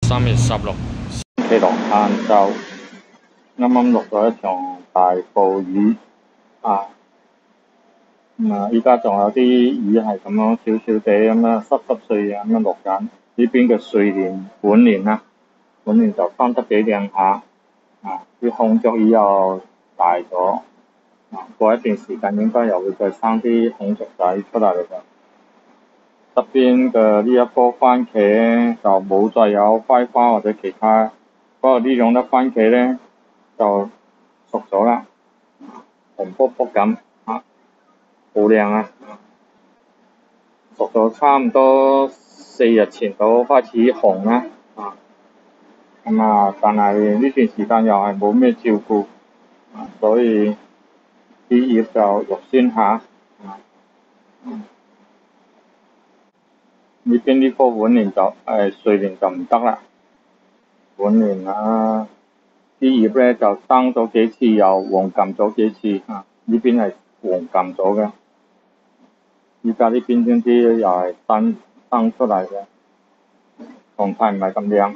3月16。星期六晏晝啱啱落咗一場大暴雨啊！依家仲有啲雨係咁樣少少地咁樣濕濕碎咁樣落緊。呢邊嘅睡蓮本年就翻得幾靚下啲紅竹葉又大咗過一段時間應該又會再生啲紅竹仔出嚟㗎。側邊嘅呢一棵番茄就冇再有暉花或者其他，不過呢種粒番茄咧就熟咗啦，紅卜卜咁好靚啊！熟咗差唔多4日前都開始紅啦但係呢段時間又係冇咩照顧所以啲葉就肉酸下呢邊呢棵碗蓮就睡蓮就唔得啦，碗蓮啲葉咧就生咗幾次又黃撳咗幾次呢邊係黃撳咗嘅，依家呢邊啲又係生出嚟嘅，狀態唔係咁靚。